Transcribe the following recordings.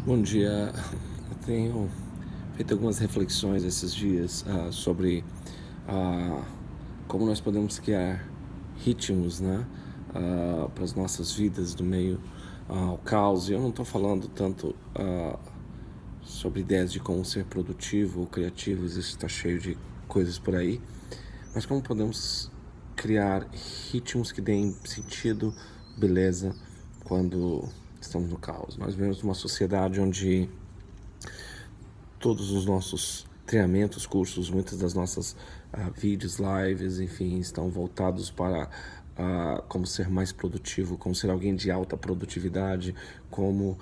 Bom dia. Eu tenho feito algumas reflexões esses dias sobre ah, como nós podemos criar ritmos, né, para as nossas vidas do meio ao caos. E eu não estou falando tanto sobre ideias de como ser produtivo ou criativo, isso está cheio de coisas por aí, mas como podemos criar ritmos que deem sentido, beleza, quando estamos no caos. Nós vivemos uma sociedade onde todos os nossos treinamentos, cursos, muitas das nossas vídeos, lives, enfim, estão voltados para como ser mais produtivo, como ser alguém de alta produtividade, como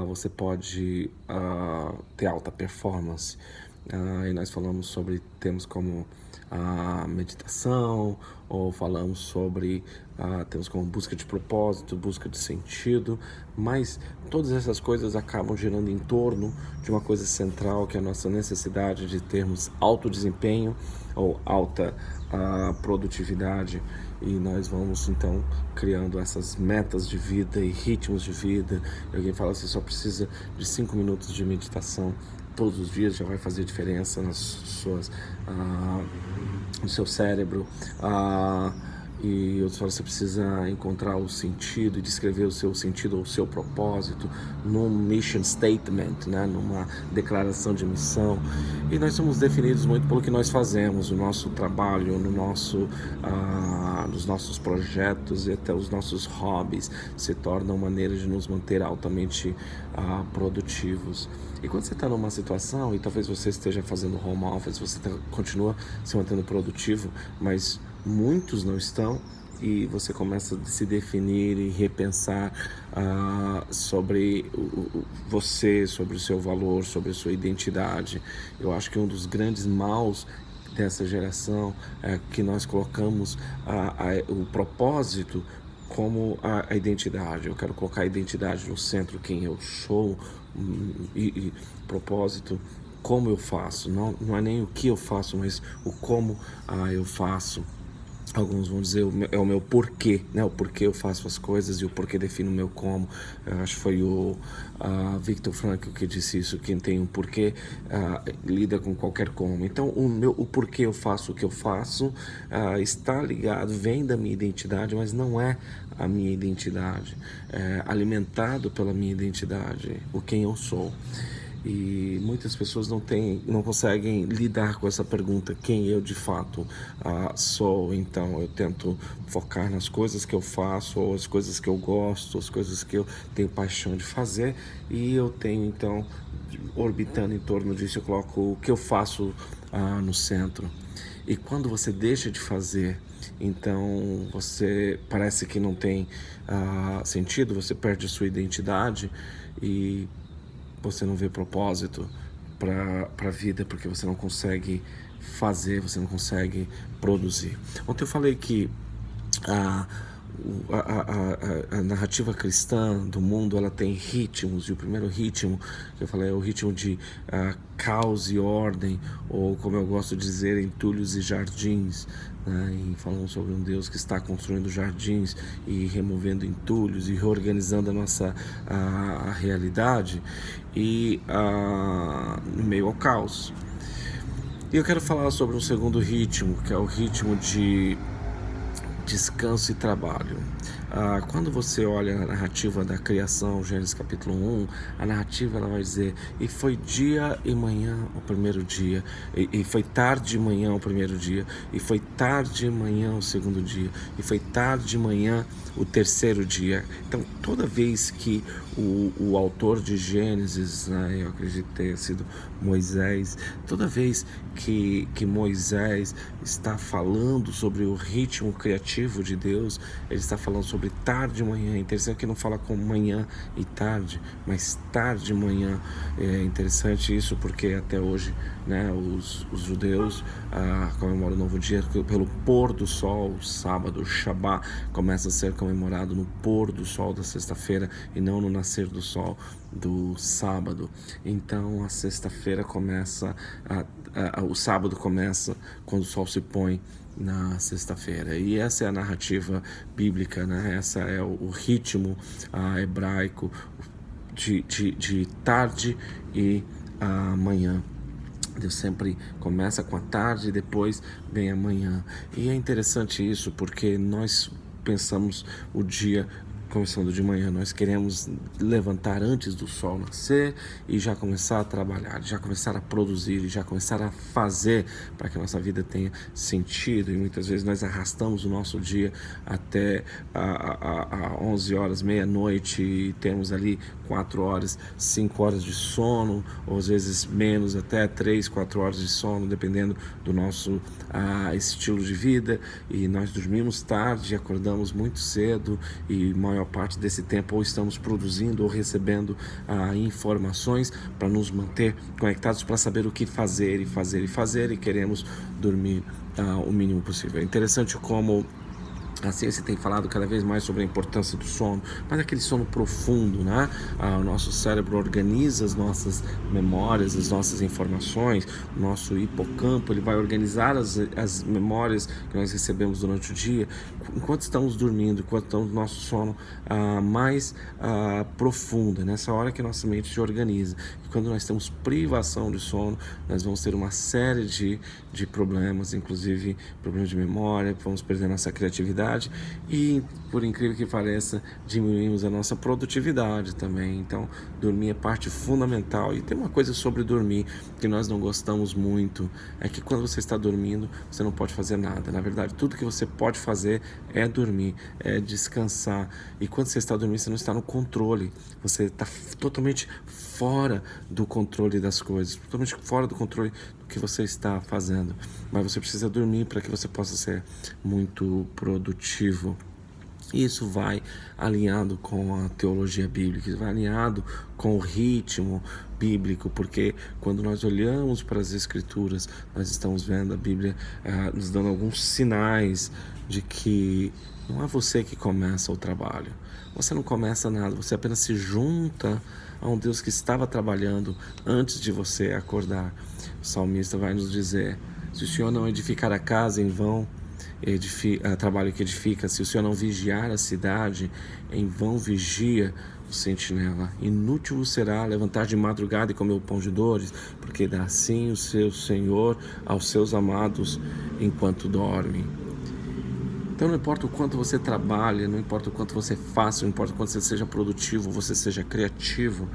você pode ter alta performance. E nós falamos sobre temas como a meditação, ou falamos sobre temas como busca de propósito, busca de sentido, mas todas essas coisas acabam girando em torno de uma coisa central, que é a nossa necessidade de termos alto desempenho ou alta produtividade. E nós vamos então criando essas metas de vida e ritmos de vida. E alguém fala assim, só precisa de 5 minutos de meditação todos os dias, já vai fazer diferença no seu cérebro. E outros falam que você precisa encontrar o sentido e descrever o seu sentido ou o seu propósito num mission statement, né? Numa declaração de missão. E nós somos definidos muito pelo que nós fazemos, o nosso trabalho, nos nossos projetos e até os nossos hobbies se tornam maneiras de nos manter altamente produtivos. E quando você está numa situação, e talvez você esteja fazendo home office, você continua se mantendo produtivo, mas muitos não estão, e você começa a se definir e repensar sobre você, sobre o seu valor, sobre a sua identidade. Eu acho que um dos grandes maus dessa geração é que nós colocamos o propósito como a identidade. Eu quero colocar a identidade no centro, quem eu sou, e propósito, como eu faço. Não é nem o que eu faço, mas o como eu faço. Alguns vão dizer é o meu porquê, né? O porquê eu faço as coisas e o porquê define o meu como. Eu acho que foi o Viktor Frankl que disse isso: quem tem um porquê lida com qualquer como. Então o porquê eu faço o que eu faço está ligado, vem da minha identidade, mas não é a minha identidade. É alimentado pela minha identidade, o quem eu sou. E muitas pessoas não conseguem lidar com essa pergunta, quem eu de fato sou. Então eu tento focar nas coisas que eu faço, ou as coisas que eu gosto, as coisas que eu tenho paixão de fazer, e eu tenho então, orbitando em torno disso, eu coloco o que eu faço no centro. E quando você deixa de fazer, então você parece que não tem sentido, você perde a sua identidade e você não vê propósito para a vida, porque você não consegue fazer, você não consegue produzir. Ontem eu falei que a, a narrativa cristã do mundo, ela tem ritmos, e o primeiro ritmo que eu falei é o ritmo de caos e ordem, ou como eu gosto de dizer, entulhos e jardins, né? E falamos sobre um Deus que está construindo jardins e removendo entulhos e reorganizando a nossa a realidade e no meio ao caos. E eu quero falar sobre um segundo ritmo, que é o ritmo de descanso e trabalho. Quando você olha a narrativa da criação, Gênesis capítulo 1, a narrativa ela vai dizer: e foi dia e manhã o primeiro dia, e foi tarde de manhã o primeiro dia, e foi tarde de manhã o segundo dia, e foi tarde de manhã o terceiro dia. Então, toda vez que o autor de Gênesis, né, eu acredito que tenha sido Moisés, toda vez que Moisés está falando sobre o ritmo criativo de Deus, ele está falando sobre tarde e manhã. É interessante que não fala com manhã e tarde, mas tarde e manhã. É interessante isso porque até hoje, né, os judeus comemoram o novo dia pelo pôr do sol. O sábado, o Shabá, começa a ser comemorado no pôr do sol da sexta-feira e não no nascer do sol do sábado. Então a sexta-feira começa, o sábado começa quando o sol se põe na sexta-feira. E essa é a narrativa bíblica, né? Essa é o ritmo hebraico, de tarde e manhã. Deus sempre começa com a tarde e depois vem a manhã. E é interessante isso porque nós pensamos o dia começando de manhã. Nós queremos levantar antes do sol nascer e já começar a trabalhar, já começar a produzir, já começar a fazer para que a nossa vida tenha sentido. E muitas vezes nós arrastamos o nosso dia até a 11 horas, meia-noite, e temos ali 4 horas, 5 horas de sono, ou às vezes menos, até 3, 4 horas de sono, dependendo do nosso estilo de vida. E nós dormimos tarde, acordamos muito cedo, e maior parte desse tempo ou estamos produzindo ou recebendo informações para nos manter conectados, para saber o que fazer e queremos dormir o mínimo possível. É interessante como a ciência tem falado cada vez mais sobre a importância do sono, mas aquele sono profundo, né? O nosso cérebro organiza as nossas memórias, as nossas informações, o nosso hipocampo, ele vai organizar as memórias que nós recebemos durante o dia, enquanto estamos dormindo, enquanto estamos no nosso sono mais profundo, nessa hora que nossa mente se organiza. E quando nós temos privação de sono, nós vamos ter uma série de problemas, inclusive problemas de memória, vamos perder nossa criatividade e, por incrível que pareça, diminuímos a nossa produtividade também. Então, dormir é parte fundamental. E tem uma coisa sobre dormir que nós não gostamos muito, é que quando você está dormindo, você não pode fazer nada. Na verdade, tudo que você pode fazer é dormir, é descansar. E quando você está dormindo, você não está no controle. Você está totalmente fora do controle das coisas, totalmente fora do controle do que você está fazendo. Mas você precisa dormir para que você possa ser muito produtivo. Isso vai alinhado com a teologia bíblica, isso vai alinhado com o ritmo bíblico, porque quando nós olhamos para as Escrituras, nós estamos vendo a Bíblia nos dando alguns sinais de que não é você que começa o trabalho. Você não começa nada, você apenas se junta a um Deus que estava trabalhando antes de você acordar. O salmista vai nos dizer: se o Senhor não edificar a casa, em vão trabalho que edifica. Se o Senhor não vigiar a cidade, em vão vigia o sentinela. Inútil será levantar de madrugada e comer o pão de dores, porque dá assim o seu Senhor aos seus amados enquanto dorme. Então não importa o quanto você trabalha, não importa o quanto você faça, não importa o quanto você seja produtivo, você seja criativo,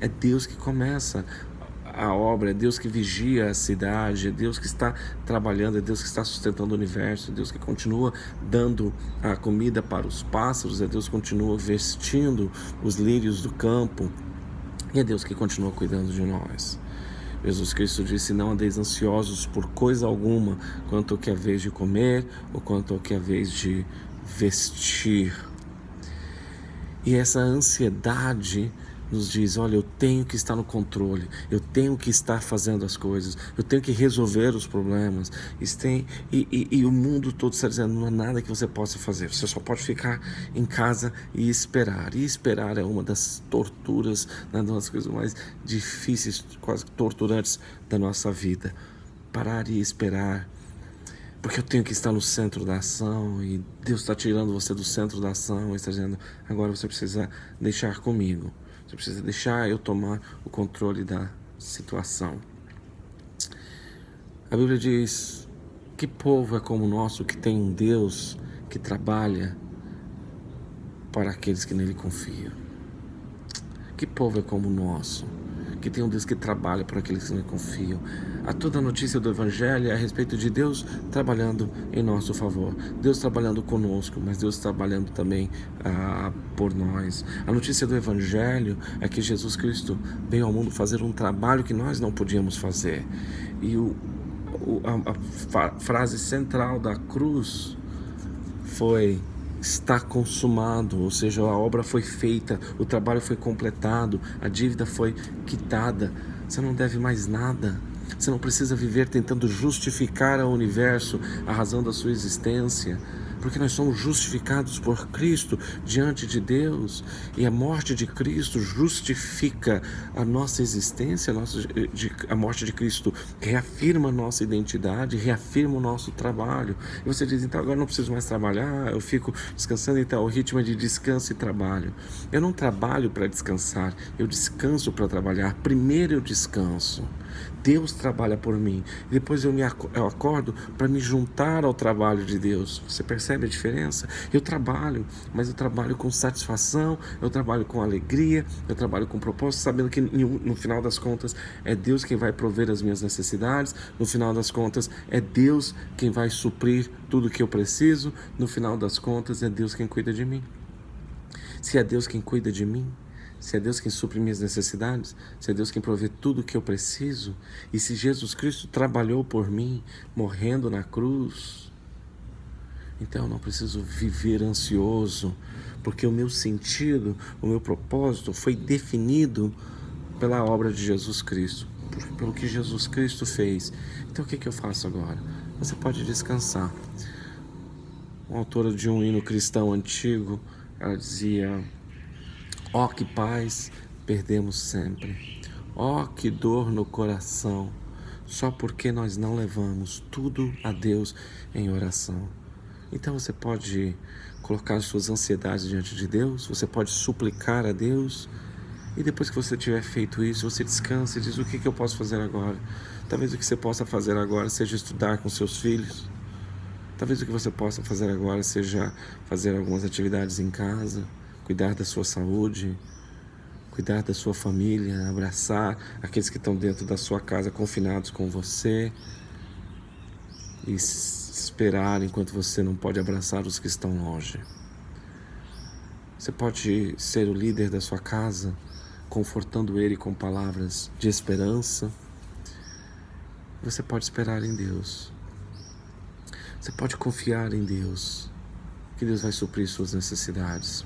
é Deus que começa a obra, é Deus que vigia a cidade, é Deus que está trabalhando, é Deus que está sustentando o universo, é Deus que continua dando a comida para os pássaros, é Deus que continua vestindo os lírios do campo, e é Deus que continua cuidando de nós. Jesus Cristo disse: não andeis ansiosos por coisa alguma, quanto ao que é vez de comer, ou quanto ao que é vez de vestir. E essa ansiedade nos diz: olha, eu tenho que estar no controle, eu tenho que estar fazendo as coisas, eu tenho que resolver os problemas. E o mundo todo está dizendo: não há nada que você possa fazer, você só pode ficar em casa e esperar. E esperar é uma das torturas, uma das coisas mais difíceis, quase torturantes da nossa vida. Parar e esperar, porque eu tenho que estar no centro da ação, e Deus está tirando você do centro da ação e está dizendo: agora você precisa deixar comigo. Você precisa deixar eu tomar o controle da situação. A Bíblia diz: que povo é como o nosso, que tem um Deus que trabalha para aqueles que nele confiam? Que povo é como o nosso, que tem um Deus que trabalha para aqueles que nele confiam? A toda a notícia do Evangelho é a respeito de Deus trabalhando em nosso favor, Deus trabalhando conosco, mas Deus trabalhando também por nós. A notícia do Evangelho é que Jesus Cristo veio ao mundo fazer um trabalho que nós não podíamos fazer. E a frase central da cruz foi: está consumado, ou seja, a obra foi feita, o trabalho foi completado, a dívida foi quitada. Você não deve mais nada. Você não precisa viver tentando justificar ao universo a razão da sua existência. porque nós somos justificados por Cristo diante de Deus, e a morte de Cristo justifica a nossa existência, a morte de Cristo reafirma a nossa identidade, reafirma o nosso trabalho. E você diz, então agora não preciso mais trabalhar, eu fico descansando, então o ritmo é de descanso e trabalho. Eu não trabalho para descansar, eu descanso para trabalhar. Primeiro eu descanso, Deus trabalha por mim, depois eu acordo para me juntar ao trabalho de Deus. Você percebe a diferença? Eu trabalho, mas eu trabalho com satisfação, eu trabalho com alegria, eu trabalho com propósito, sabendo que no final das contas é Deus quem vai prover as minhas necessidades, no final das contas é Deus quem vai suprir tudo que eu preciso, no final das contas é Deus quem cuida de mim. Se é Deus quem cuida de mim, se é Deus quem supre minhas necessidades, se é Deus quem provê tudo o que eu preciso, e se Jesus Cristo trabalhou por mim, morrendo na cruz, então eu não preciso viver ansioso, porque o meu sentido, o meu propósito foi definido pela obra de Jesus Cristo, pelo que Jesus Cristo fez. Então o que eu faço agora? Você pode descansar. Uma autora de um hino cristão antigo, ela dizia: ó que paz perdemos sempre, ó que dor no coração, só porque nós não levamos tudo a Deus em oração. Então você pode colocar as suas ansiedades diante de Deus, você pode suplicar a Deus, e depois que você tiver feito isso, você descansa e diz: o que eu posso fazer agora? Talvez o que você possa fazer agora seja estudar com seus filhos. Talvez o que você possa fazer agora seja fazer algumas atividades em casa, cuidar da sua saúde, cuidar da sua família, abraçar aqueles que estão dentro da sua casa confinados com você e esperar enquanto você não pode abraçar os que estão longe. Você pode ser o líder da sua casa, confortando ele com palavras de esperança. Você pode esperar em Deus. Você pode confiar em Deus, que Deus vai suprir suas necessidades.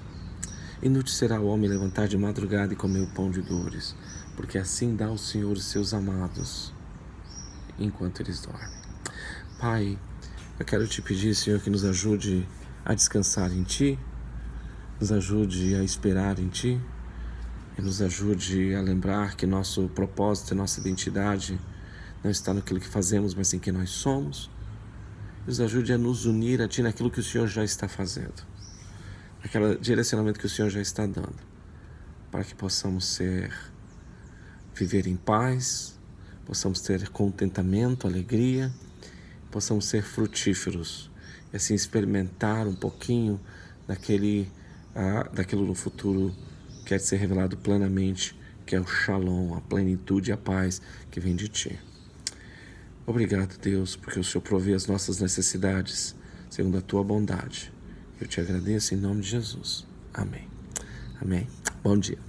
Inútil será o homem levantar de madrugada e comer o pão de dores, porque assim dá o Senhor os seus amados, enquanto eles dormem. Pai, eu quero te pedir, Senhor, que nos ajude a descansar em Ti, nos ajude a esperar em Ti, e nos ajude a lembrar que nosso propósito e nossa identidade não está naquilo que fazemos, mas em quem nós somos. Nos ajude a nos unir a Ti naquilo que o Senhor já está fazendo, naquele direcionamento que o Senhor já está dando, para que possamos viver em paz, possamos ter contentamento, alegria, possamos ser frutíferos, e assim experimentar um pouquinho daquilo no futuro que é de ser revelado plenamente, que é o Shalom, a plenitude e a paz que vem de Ti. Obrigado, Deus, porque o Senhor provê as nossas necessidades segundo a Tua bondade. Eu te agradeço em nome de Jesus. Amém. Amém. Bom dia.